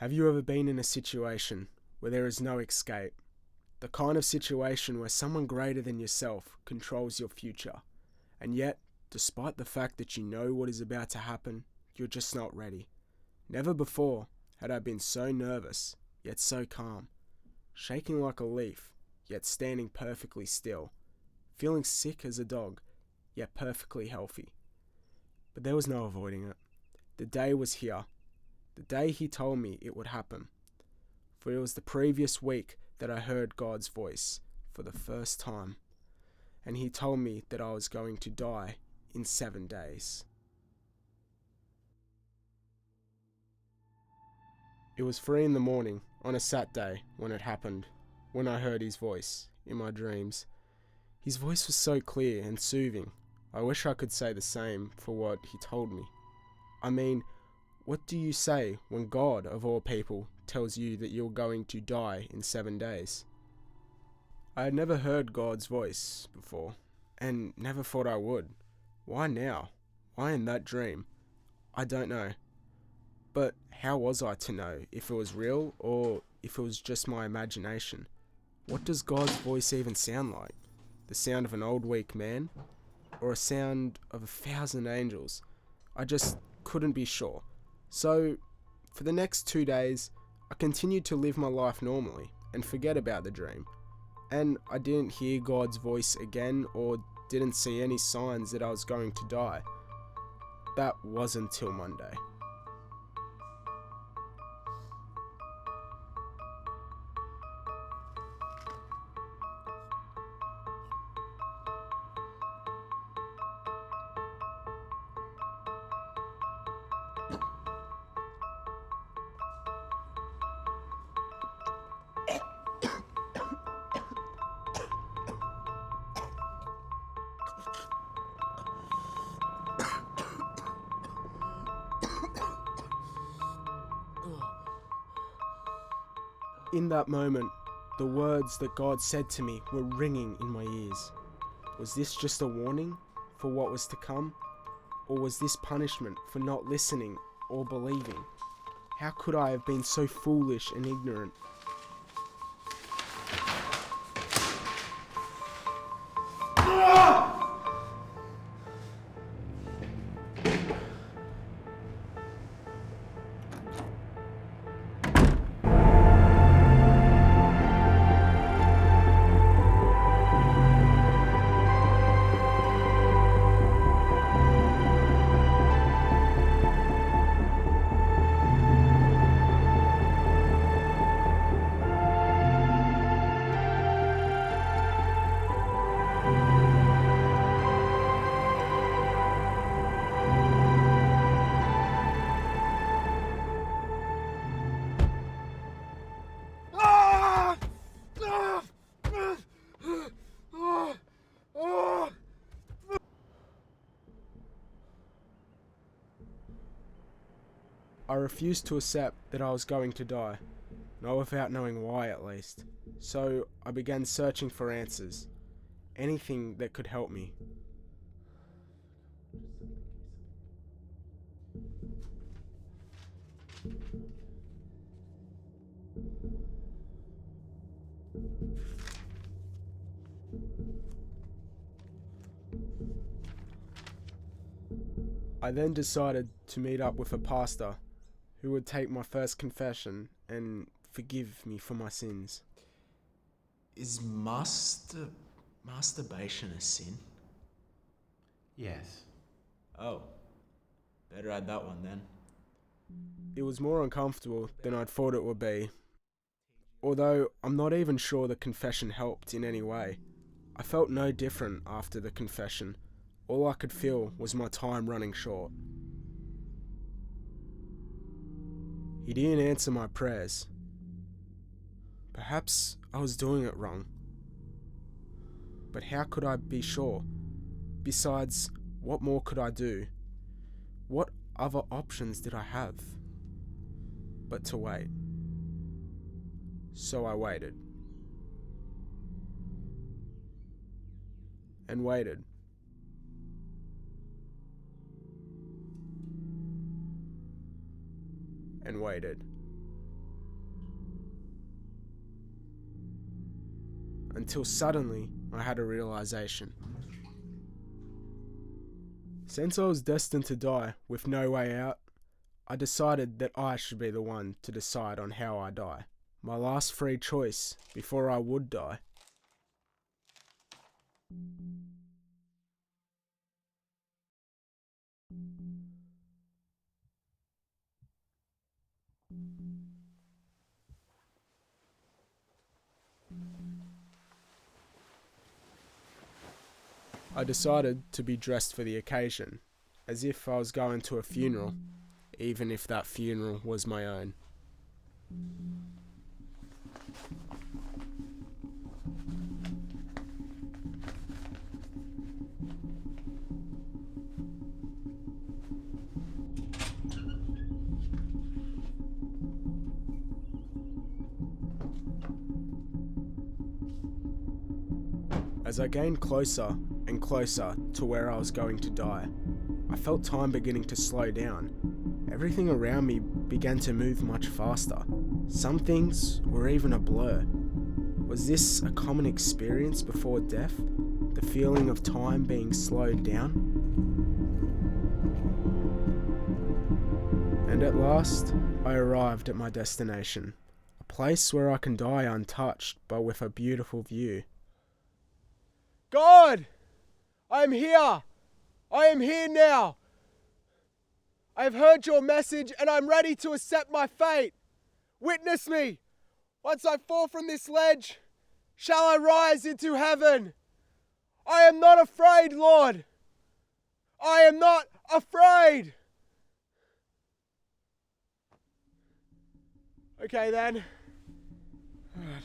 Have you ever been in a situation where there is no escape? The kind of situation where someone greater than yourself controls your future, and yet, despite the fact that you know what is about to happen, you're just not ready. Never before had I been so nervous, yet so calm, shaking like a leaf, yet standing perfectly still, feeling sick as a dog, yet perfectly healthy. But there was no avoiding it. The day was here. The day he told me it would happen. For it was the previous week that I heard God's voice for the first time, and he told me that I was going to die in 7 days. It was 3 a.m. on a Saturday when it happened, when I heard his voice in my dreams. His voice was so clear and soothing. I wish I could say the same for what he told me. I mean, what do you say when God, of all people, tells you that you're going to die in 7 days? I had never heard God's voice before, and never thought I would. Why now? Why in that dream? I don't know. But how was I to know if it was real or if it was just my imagination? What does God's voice even sound like? The sound of an old weak man? Or a sound of 1,000 angels? I just couldn't be sure. So, for the next 2 days, I continued to live my life normally and forget about the dream. And I didn't hear God's voice again or didn't see any signs that I was going to die. That was until Monday. In that moment, the words that God said to me were ringing in my ears. Was this just a warning for what was to come? Or was this punishment for not listening or believing? How could I have been so foolish and ignorant? I refused to accept that I was going to die, not without knowing why at least. So I began searching for answers, anything that could help me. I then decided to meet up with a pastor who would take my first confession and forgive me for my sins. Is masturbation a sin? Yes. Oh, better add that one then. It was more uncomfortable than I'd thought it would be. Although I'm not even sure the confession helped in any way. I felt no different after the confession. All I could feel was my time running short. He didn't answer my prayers. Perhaps I was doing it wrong. But how could I be sure? Besides, what more could I do? What other options did I have? But to wait. So I waited. And waited. And waited. until suddenly I had a realization. Since I was destined to die with no way out, I decided that I should be the one to decide on how I die. My last free choice before I would die. I decided to be dressed for the occasion, as if I was going to a funeral, even if that funeral was my own. As I gained closer and closer to where I was going to die, I felt time beginning to slow down. Everything around me began to move much faster. Some things were even a blur. Was this a common experience before death? The feeling of time being slowed down? And at last, I arrived at my destination. A place where I can die untouched, but with a beautiful view. God! I am here! I am here now! I have heard your message and I'm ready to accept my fate! Witness me! Once I fall from this ledge, shall I rise into heaven? I am not afraid, Lord! I am not afraid! Okay then. Alright.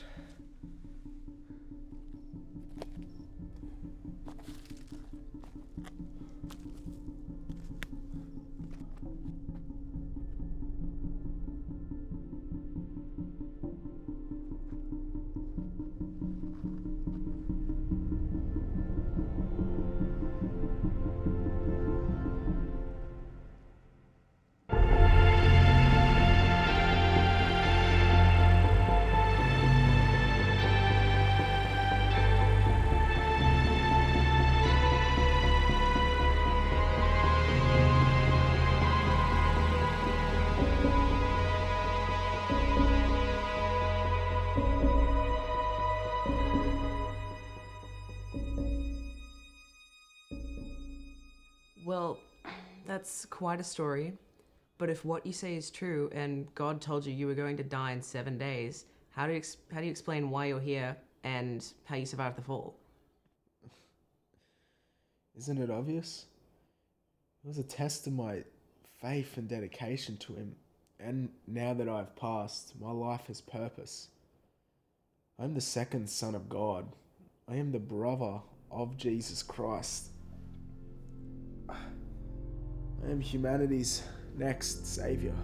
Well, that's quite a story. But if what you say is true and God told you you were going to die in 7 days, how do you explain why you're here and how you survived the fall? Isn't it obvious? It was a test of my faith and dedication to him, and now that I've passed, my life has purpose. I am the second son of God. I am the brother of Jesus Christ. I am humanity's next savior.